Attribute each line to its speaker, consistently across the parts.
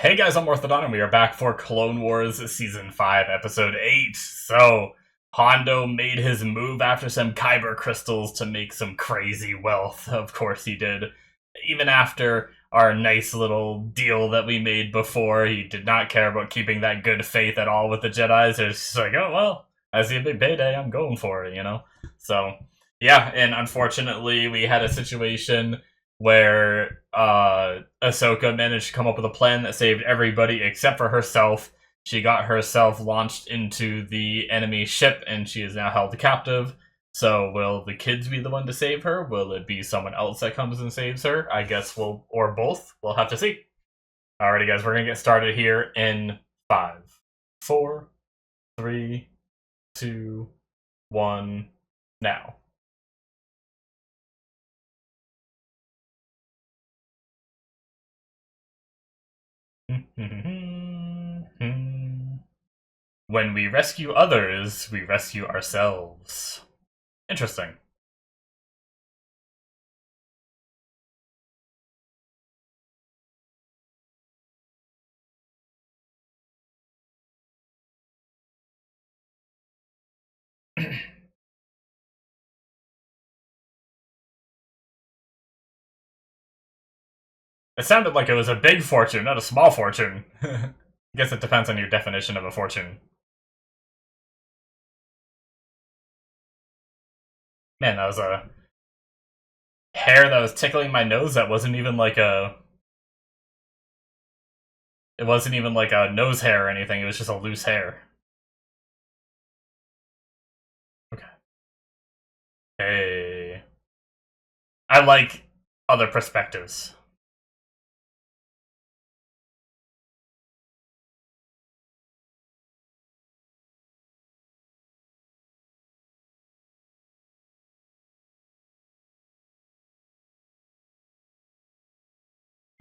Speaker 1: Hey guys, I'm Morthadon, and we are back for Clone Wars Season 5, Episode 8. So, Hondo made his move after some Kyber crystals to make some crazy wealth. Of course he did. Even after our nice little deal that we made before, he did not care about keeping that good faith at all with the Jedis. It's just like, oh well, I see a big payday, I'm going for it, you know? So, yeah, and unfortunately we had a situation where Ahsoka managed to come up with a plan that saved everybody except for herself. She got herself launched into the enemy ship, and she is now held captive. So, will the kids be the one to save her? Will it be someone else that comes and saves her? I guess or both. We'll have to see. Alrighty, guys, we're gonna get started here in 5, 4, 3, 2, 1, now. When we rescue others, we rescue ourselves. Interesting. It sounded like it was a big fortune, not a small fortune. I guess it depends on your definition of a fortune. Man, that was a hair that was tickling my nose that wasn't even like a... It wasn't even like a nose hair or anything, it was just a loose hair. Okay. Hey. I like other perspectives.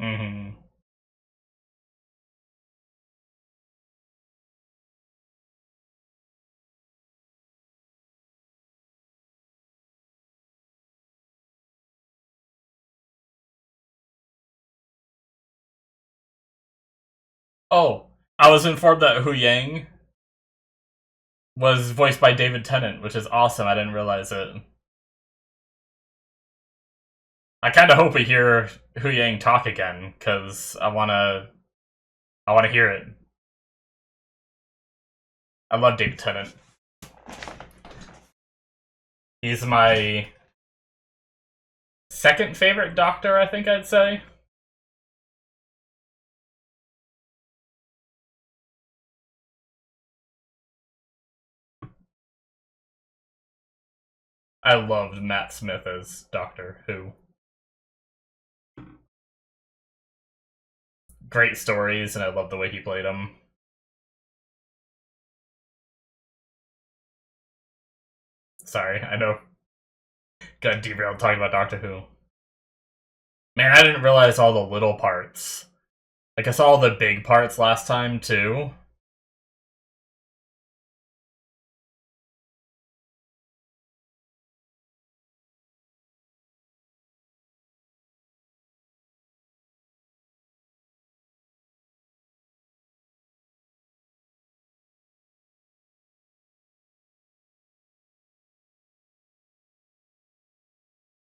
Speaker 1: Mm-hmm. Oh, I was informed that Hu Yang was voiced by David Tennant, which is awesome. I didn't realize it. I kind of hope we hear Hu Yang talk again because I wanna hear it. I love David Tennant. He's my second favorite Doctor, I think I'd say. I loved Matt Smith as Doctor Who. Great stories, and I love the way he played them. Sorry, I know. Got derailed talking about Doctor Who. Man, I didn't realize all the little parts. Like, I saw all the big parts last time, too.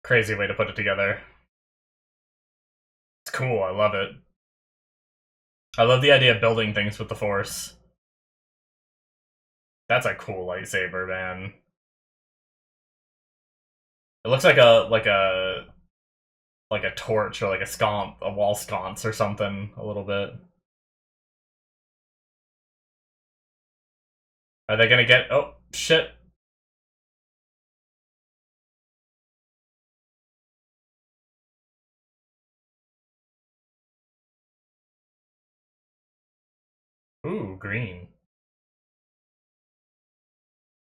Speaker 1: Crazy way to put it together. It's cool, I love it. I love the idea of building things with the Force. That's a cool lightsaber, man. It looks like a torch or like a wall sconce or something a little bit. Are they gonna get? Oh shit! Ooh, green.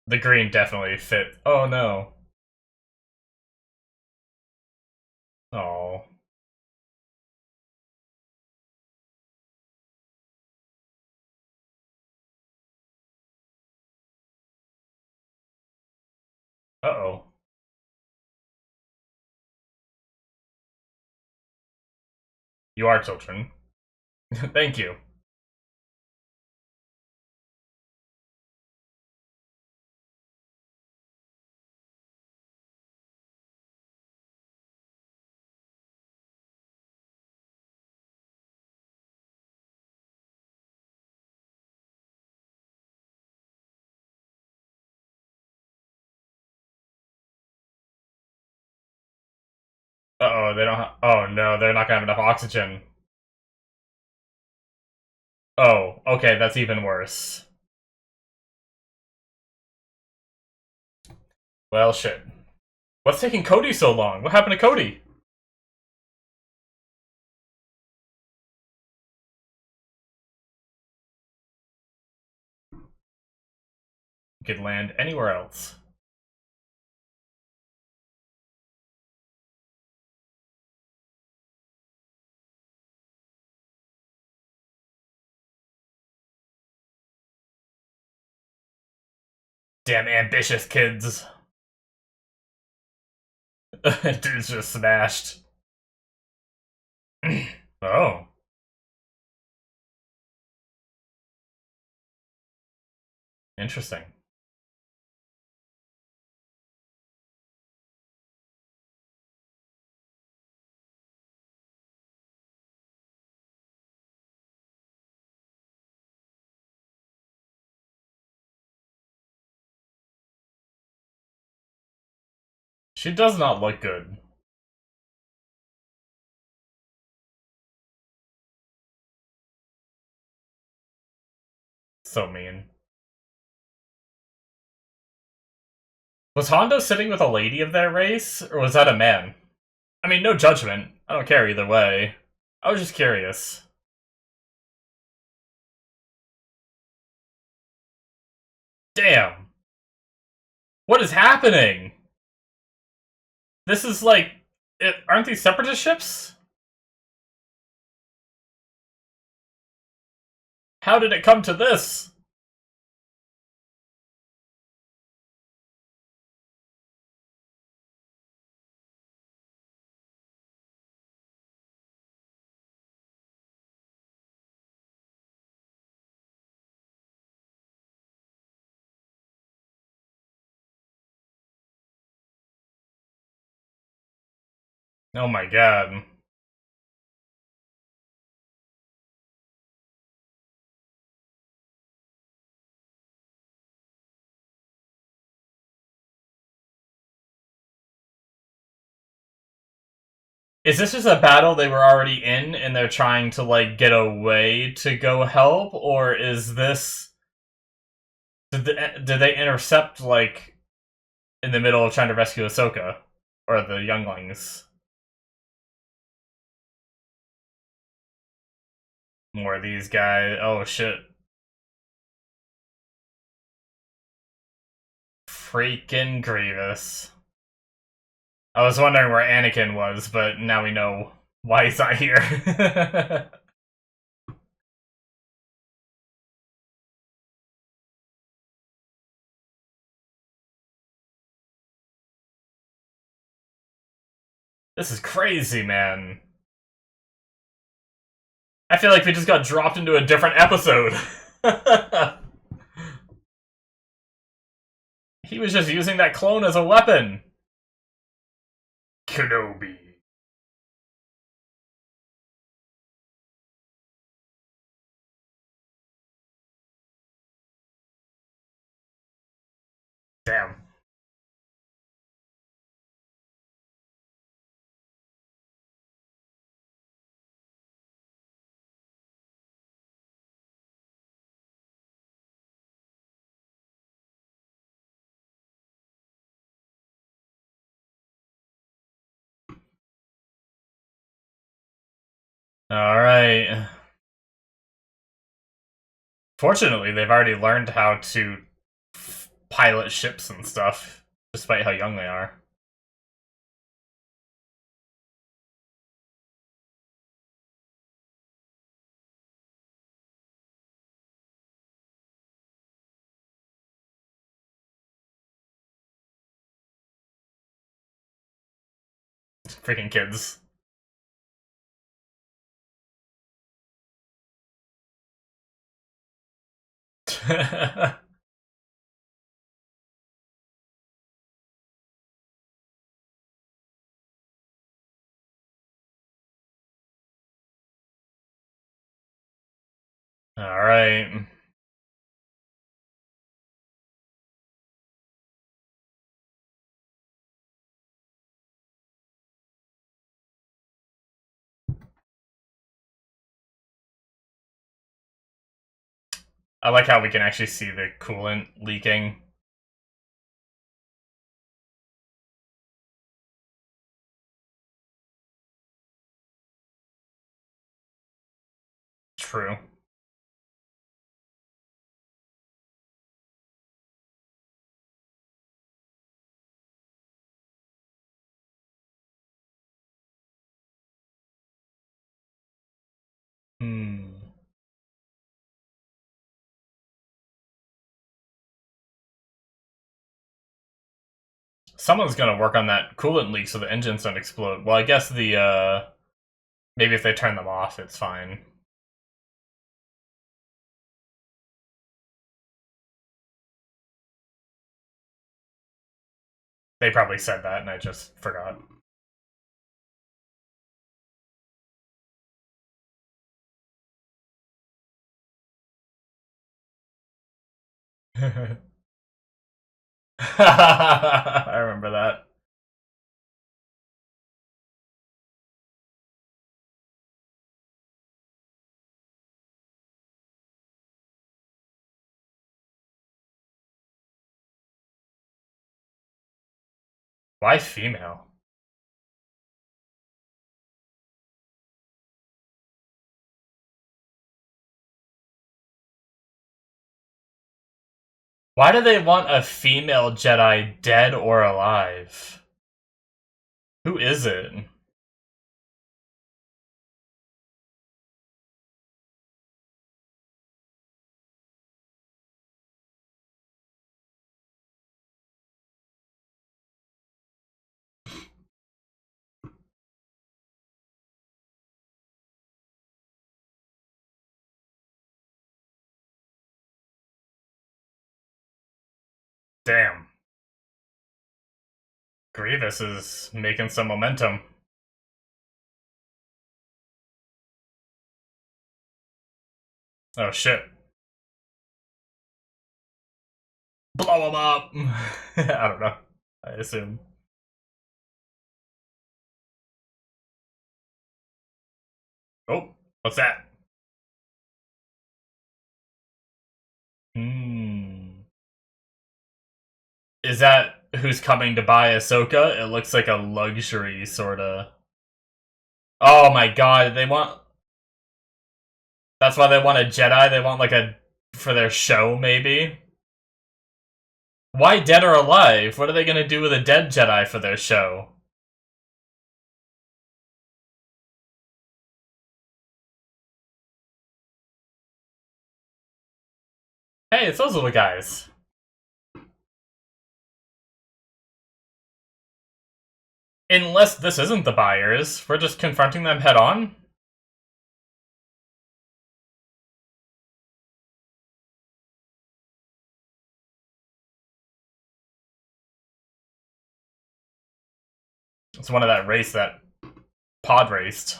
Speaker 1: The green definitely fit. Oh no. Oh. Uh oh. You are children. Thank you. Uh-oh, they don't oh no, they're not gonna have enough oxygen. Oh, okay, that's even worse. Well, shit. What's taking Cody so long? What happened to Cody? You could land anywhere else. Damn ambitious kids. Dude's just smashed. Oh. Interesting. She does not look good. So mean. Was Hondo sitting with a lady of their race, or was that a man? I mean, no judgment. I don't care either way. I was just curious. Damn. What is happening? This is like... aren't these separatist ships? How did it come to this? Oh my god. Is this just a battle they were already in, and they're trying to, like, get away to go help? Or is this... Did they intercept, like, in the middle of trying to rescue Ahsoka? Or the younglings? More of these guys. Oh, shit. Freaking Grievous. I was wondering where Anakin was, but now we know why he's not here. This is crazy, man. I feel like we just got dropped into a different episode. He was just using that clone as a weapon. Kenobi. Damn. Alright. Fortunately, they've already learned how to pilot ships and stuff, despite how young they are. Freaking kids. Alright. I like how we can actually see the coolant leaking. True. Hmm. Someone's gonna work on that coolant leak so the engines don't explode. Well, I guess maybe if they turn them off, it's fine. They probably said that and I just forgot. I remember that. Why female? Why do they want a female Jedi dead or alive? Who is it? Damn. Grievous is making some momentum. Oh shit. Blow him up! I don't know. I assume. Oh, what's that? Hmm. Is that who's coming to buy Ahsoka? It looks like a luxury, sorta. Oh my god, they want. That's why they want a Jedi? They want, like, a. For their show, maybe? Why dead or alive? What are they gonna do with a dead Jedi for their show? Hey, it's those little guys. Unless this isn't the buyers, we're just confronting them head on? It's one of that race that pod raced.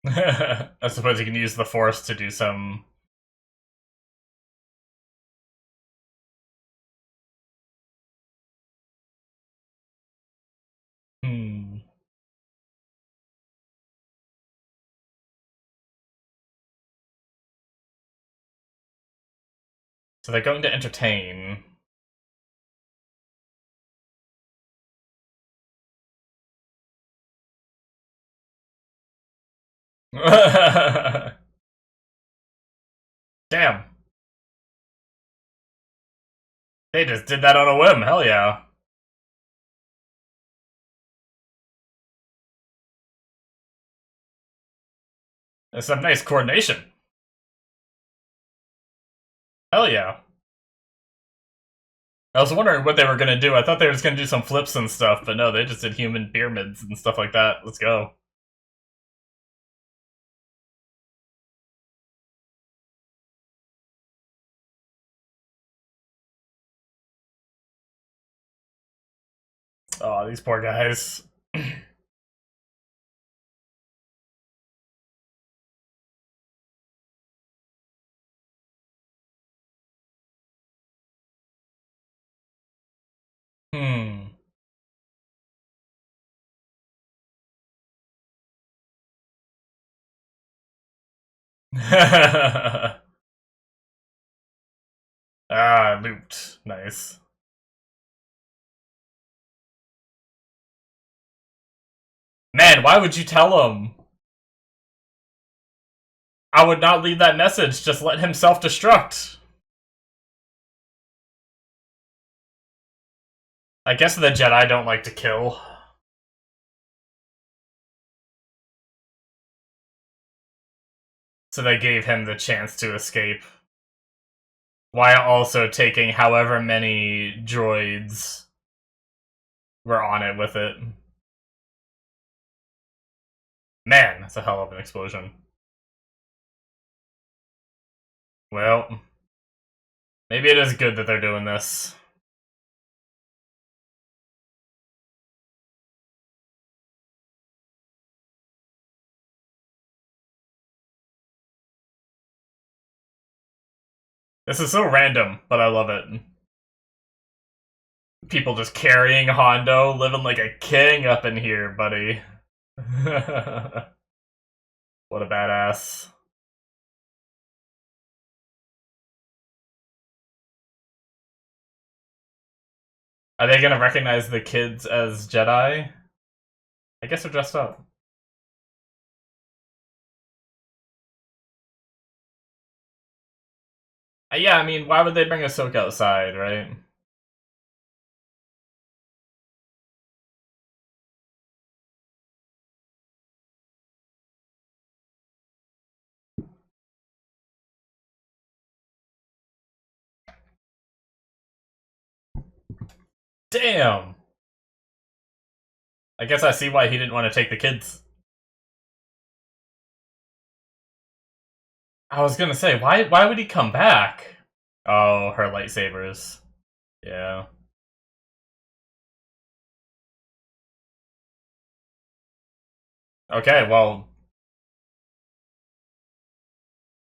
Speaker 1: I suppose you can use the Force to do some. Hmm. So they're going to entertain. Damn. They just did that on a whim, hell yeah. There's some nice coordination. Hell yeah. I was wondering what they were gonna do. I thought they were just gonna do some flips and stuff, but no, they just did human pyramids and stuff like that. Let's go. Oh, these poor guys. Hmm. Ah, looped. Nice. Man, why would you tell him? I would not leave that message. Just let him self-destruct. I guess the Jedi don't like to kill. So they gave him the chance to escape. While also taking however many droids were on it with it. Man, that's a hell of an explosion. Well, maybe it is good that they're doing this. This is so random, but I love it. People just carrying Hondo, living like a king up in here, buddy. What a badass. Are they gonna recognize the kids as Jedi? I guess they're dressed up. Yeah, I mean, why would they bring Ahsoka outside, right? Damn! I guess I see why he didn't want to take the kids. I was gonna say, why would he come back? Oh, her lightsabers. Yeah. Okay, well...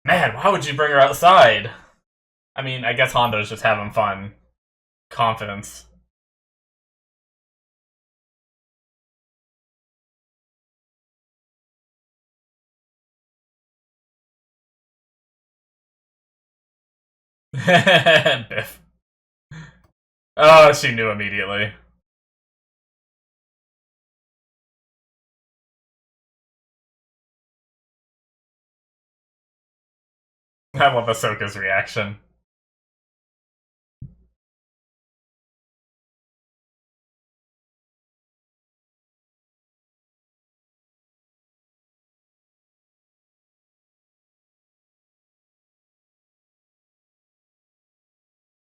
Speaker 1: Man, why would you bring her outside? I mean, I guess Hondo's just having fun. Confidence. Biff. Oh, she knew immediately. I love Ahsoka's reaction.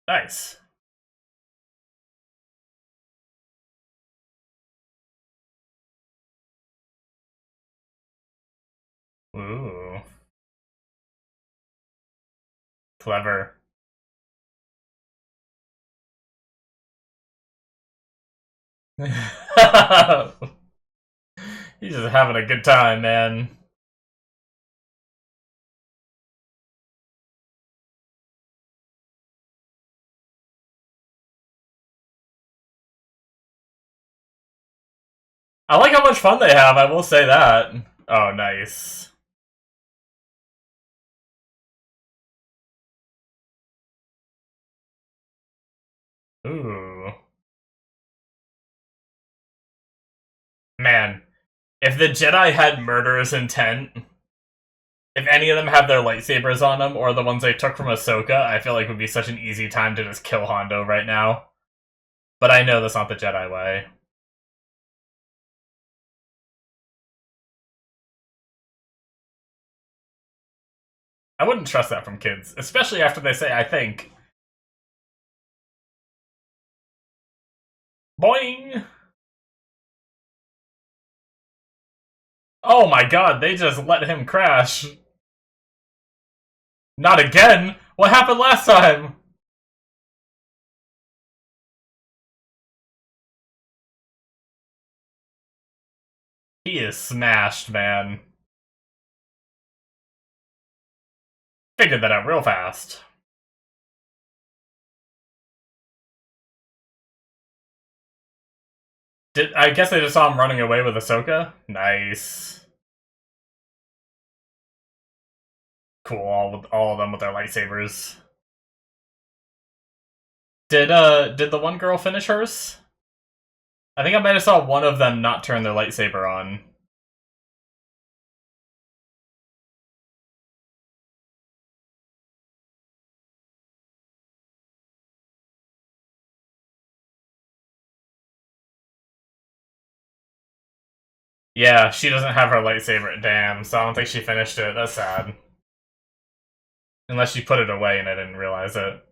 Speaker 1: Nice. Ooh. Clever. He's just having a good time, man. I like how much fun they have, I will say that. Oh, nice. Ooh. Man, if the Jedi had murderous intent, if any of them have their lightsabers on them, or the ones they took from Ahsoka, I feel like it would be such an easy time to just kill Hondo right now. But I know that's not the Jedi way. I wouldn't trust that from kids, especially after they say, I think. Boing! Oh my god, they just let him crash. Not again! What happened last time? He is smashed, man. Figured that out real fast. I guess I just saw him running away with Ahsoka? Nice. Cool, all of them with their lightsabers. Did the one girl finish hers? I think I might have saw one of them not turn their lightsaber on. Yeah, she doesn't have her lightsaber. Damn, so I don't think she finished it. That's sad. Unless she put it away and I didn't realize it.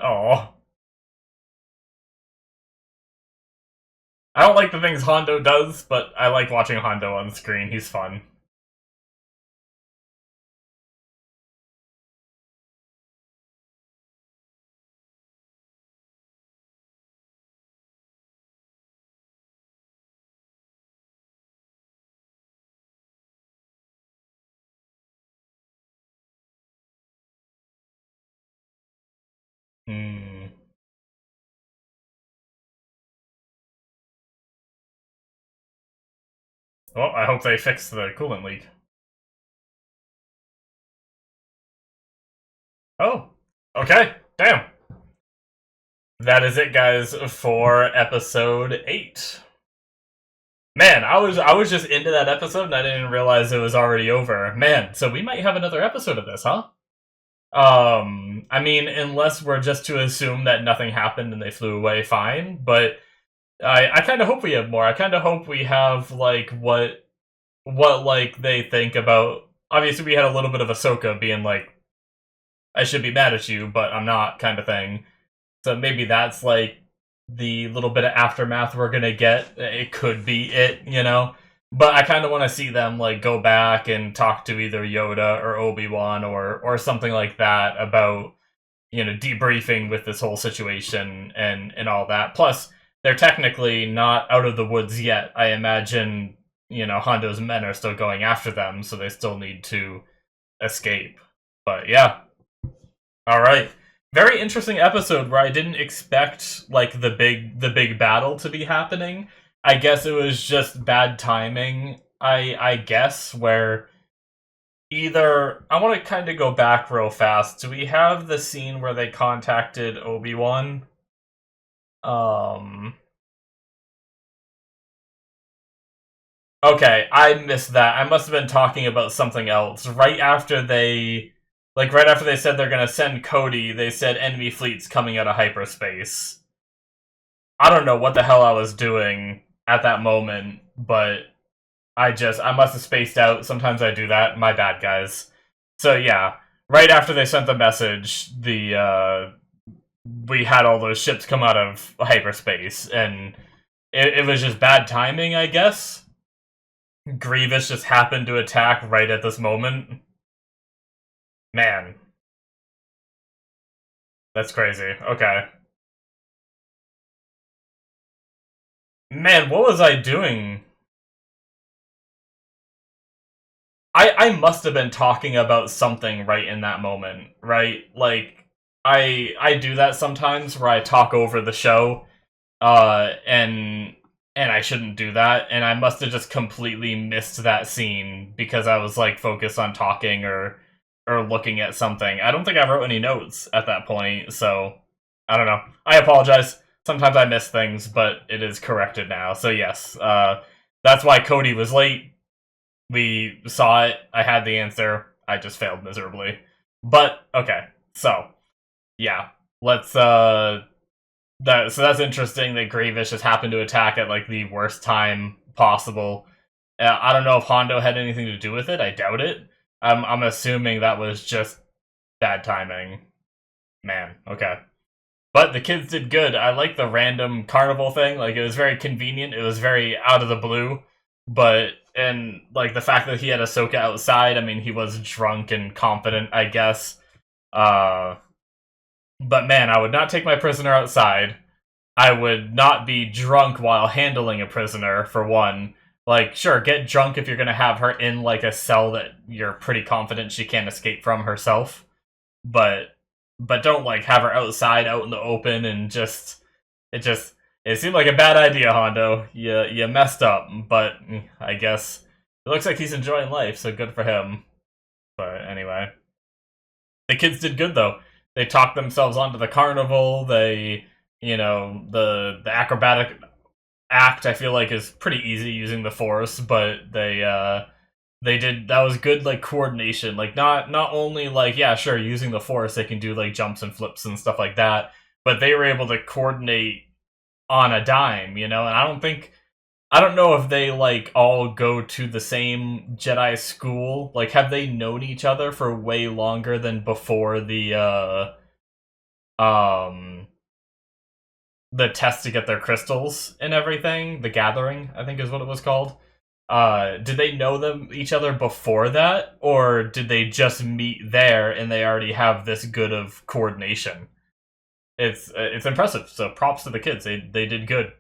Speaker 1: Oh. I don't like the things Hondo does, but I like watching Hondo on screen. He's fun. Hmm. Well, I hope they fix the coolant leak. Oh. Okay. Damn. That is it, guys, for episode 8. Man, I was just into that episode and I didn't realize it was already over. Man, so we might have another episode of this, huh? I mean, unless we're just to assume that nothing happened and they flew away fine, but I kind of hope we have more. I kind of hope we have, like, what, like, they think about... Obviously, we had a little bit of Ahsoka being like, I should be mad at you, but I'm not, kind of thing. So maybe that's, like, the little bit of aftermath we're gonna get. It could be it, you know? But I kind of want to see them, like, go back and talk to either Yoda or Obi-Wan or something like that about, you know, debriefing with this whole situation and all that. Plus, they're technically not out of the woods yet. I imagine, you know, Hondo's men are still going after them, so they still need to escape. But yeah. Alright. Very interesting episode where I didn't expect, like, the big battle to be happening. I guess it was just bad timing, I guess, where either... I want to kind of go back real fast. Do we have the scene where they contacted Obi-Wan? Okay, I missed that. I must have been talking about something else. Right after they... Like, right after they said they're gonna send Cody, they said enemy fleets coming out of hyperspace. I don't know what the hell I was doing at that moment, but I must have spaced out. Sometimes I do that. My bad, guys. So yeah, right after they sent the message, we had all those ships come out of hyperspace, and it was just bad timing, I guess. Grievous just happened to attack right at this moment. Man. That's crazy. Okay. Man, what was I doing? I must have been talking about something right in that moment, right? Like, I do that sometimes where I talk over the show, and I shouldn't do that, and I must have just completely missed that scene because I was, like, focused on talking or or looking at something. I don't think I wrote any notes at that point, so I don't know. I apologize. Sometimes I miss things, but it is corrected now. So yes, that's why Cody was late. We saw it. I had the answer. I just failed miserably. But okay, so yeah, let's so that's interesting that Gravish just happened to attack at like the worst time possible. I don't know if Hondo had anything to do with it. I doubt it. I'm assuming that was just bad timing. Man, okay. But the kids did good. I like the random carnival thing. Like, it was very convenient. It was very out of the blue. But, and, like, the fact that he had Ahsoka outside, I mean, he was drunk and confident, I guess. But man, I would not take my prisoner outside. I would not be drunk while handling a prisoner, for one. Like, sure, get drunk if you're gonna have her in, like, a cell that you're pretty confident she can't escape from herself. But don't, like, have her outside, out in the open, and it seemed like a bad idea, Hondo. You messed up, but I guess it looks like he's enjoying life, so good for him. But anyway. The kids did good, though. They talked themselves onto the carnival, the acrobatic act, I feel like, is pretty easy using the Force, but they did, that was good, like, coordination. Like, not only, like, yeah, sure, using the Force, they can do, like, jumps and flips and stuff like that, but they were able to coordinate on a dime, and I don't know if they, like, all go to the same Jedi school. Like, have they known each other for way longer than before the test to get their crystals and everything? The Gathering, I think is what it was called. Did they know each other before that? Or did they just meet there and they already have this good of coordination? It's impressive, so props to the kids. They did good.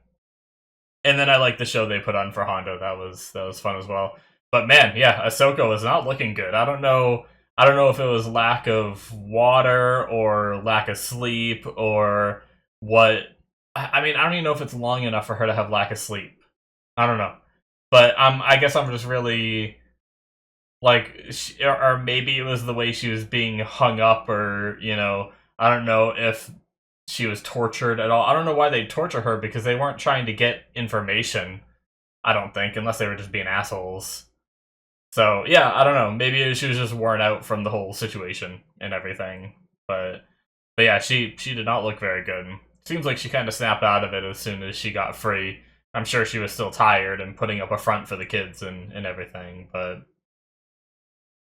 Speaker 1: And then I like the show they put on for Hondo. That was fun as well. But man, yeah, Ahsoka was not looking good. I don't know if it was lack of water or lack of sleep or what. I mean, I don't even know if it's long enough for her to have lack of sleep. I don't know. But I guess I'm just really like, or maybe it was the way she was being hung up, or I don't know if she was tortured at all. I don't know why they torture her, because they weren't trying to get information, I don't think, unless they were just being assholes. So, yeah, I don't know. Maybe she was just worn out from the whole situation and everything. But yeah, she did not look very good. Seems like she kind of snapped out of it as soon as she got free. I'm sure she was still tired and putting up a front for the kids and everything, but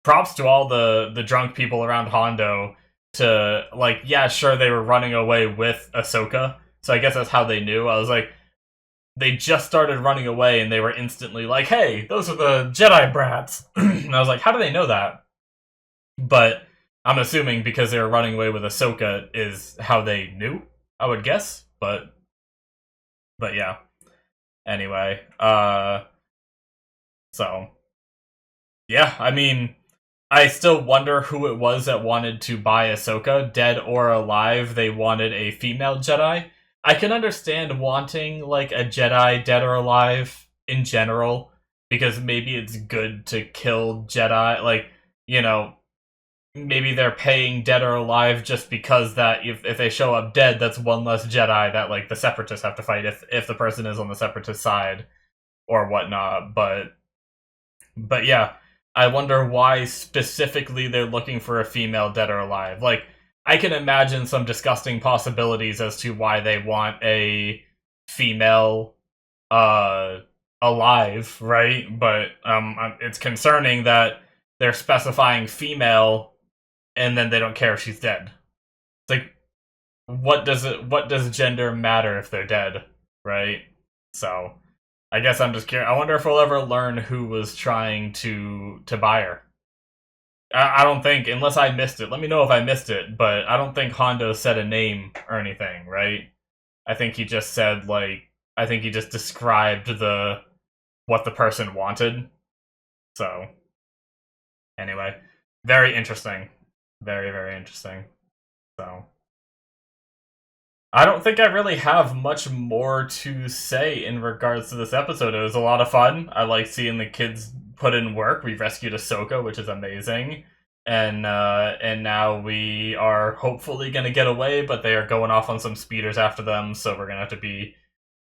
Speaker 1: props to all the drunk people around Hondo to, like, yeah, sure, they were running away with Ahsoka, so I guess that's how they knew. I was like, they just started running away and they were instantly like, hey, those are the Jedi brats. And I was like, how do they know that? But I'm assuming because they were running away with Ahsoka is how they knew, I would guess, but yeah. Anyway, so yeah, I mean, I still wonder who it was that wanted to buy Ahsoka, dead or alive. They wanted a female Jedi. I can understand wanting, like, a Jedi, dead or alive, in general, because maybe it's good to kill Jedi, like, maybe they're paying dead or alive just because that if they show up dead, that's one less Jedi that, like, the Separatists have to fight if the person is on the Separatist side or whatnot. But yeah, I wonder why specifically they're looking for a female dead or alive. Like, I can imagine some disgusting possibilities as to why they want a female alive, right? But it's concerning that they're specifying female and then they don't care if she's dead. It's like, what does gender matter if they're dead, right? So I guess I'm just curious. I wonder if we'll ever learn who was trying to buy her. I don't think, unless I missed it. Let me know if I missed it, but I don't think Hondo said a name or anything, right? I think he just said, like, I think he just described what the person wanted. So anyway, very interesting. Very, very interesting. So I don't think I really have much more to say in regards to this episode. It was a lot of fun. I like seeing the kids put in work. We rescued Ahsoka, which is amazing. and now we are hopefully gonna get away, but they are going off on some speeders after them, so we're gonna have to be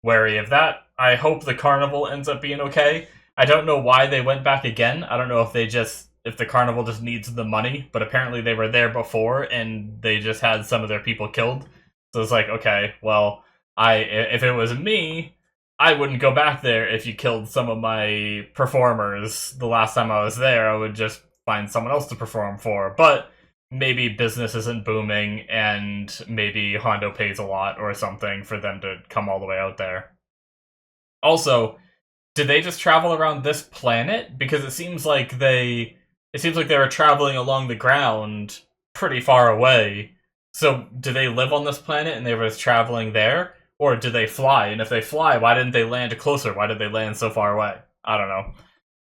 Speaker 1: wary of that. I hope the carnival ends up being okay. I don't know why they went back again. I don't know if if the carnival just needs the money, but apparently they were there before and they just had some of their people killed. So it's like, okay, well, if it was me, I wouldn't go back there if you killed some of my performers the last time I was there. I would just find someone else to perform for. But maybe business isn't booming and maybe Hondo pays a lot or something for them to come all the way out there. Also, did they just travel around this planet? Because it seems like they were traveling along the ground pretty far away. So, do they live on this planet and they were just traveling there? Or did they fly? And if they fly, why didn't they land closer? Why did they land so far away? I don't know.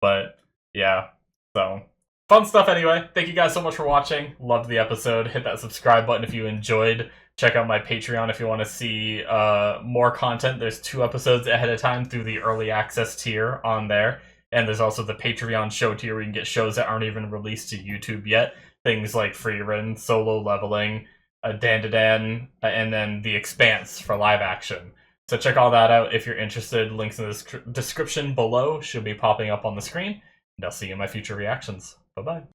Speaker 1: But, yeah. So, fun stuff anyway. Thank you guys so much for watching. Loved the episode. Hit that subscribe button if you enjoyed. Check out my Patreon if you want to see more content. There's 2 episodes ahead of time through the early access tier on there. And there's also the Patreon show tier where you can get shows that aren't even released to YouTube yet. Things like Freerun, Solo Leveling, Dandadan, and then The Expanse for live action. So check all that out if you're interested. Links in the description below should be popping up on the screen. And I'll see you in my future reactions. Bye-bye.